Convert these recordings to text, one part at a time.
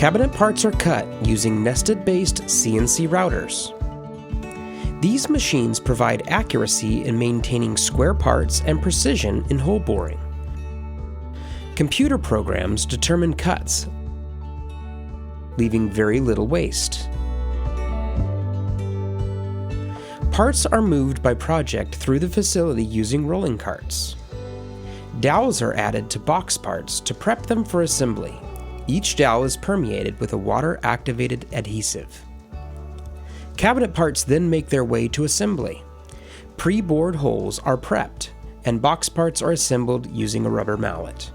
Cabinet parts are cut using nested-based CNC routers. These machines provide accuracy in maintaining square parts and precision in hole boring. Computer programs determine cuts, leaving very little waste. Parts are moved by project through the facility using rolling carts. Dowels are added to box parts to prep them for assembly. Each dowel is permeated with a water-activated adhesive. Cabinet parts then make their way to assembly. Pre-bored holes are prepped, and box parts are assembled using a rubber mallet.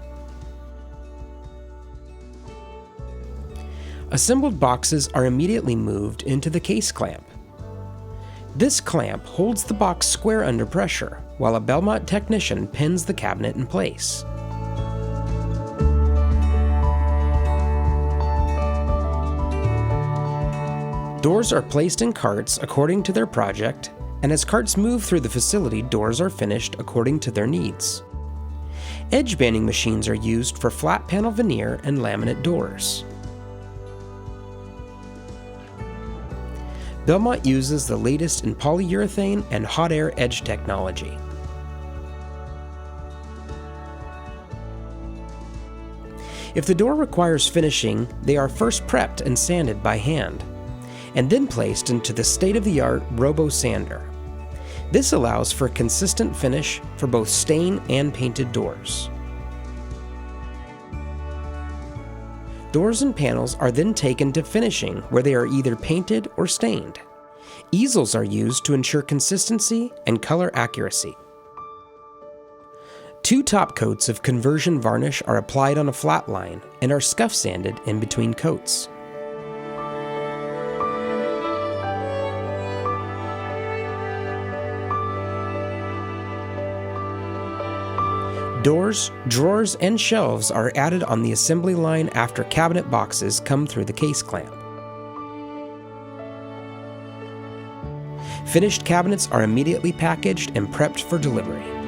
Assembled boxes are immediately moved into the case clamp. This clamp holds the box square under pressure, while a Bellmont technician pins the cabinet in place. Doors are placed in carts according to their project, and as carts move through the facility, doors are finished according to their needs. Edge banding machines are used for flat panel veneer and laminate doors. Bellmont uses the latest in polyurethane and hot air edge technology. If the door requires finishing, they are first prepped and sanded by hand, and then placed into the state-of-the-art robo-sander. This allows for a consistent finish for both stain and painted doors. Doors and panels are then taken to finishing, where they are either painted or stained. Easels are used to ensure consistency and color accuracy. 2 top coats of conversion varnish are applied on a flat line and are scuff sanded in between coats. Doors, drawers, and shelves are added on the assembly line after cabinet boxes come through the case clamp. Finished cabinets are immediately packaged and prepped for delivery.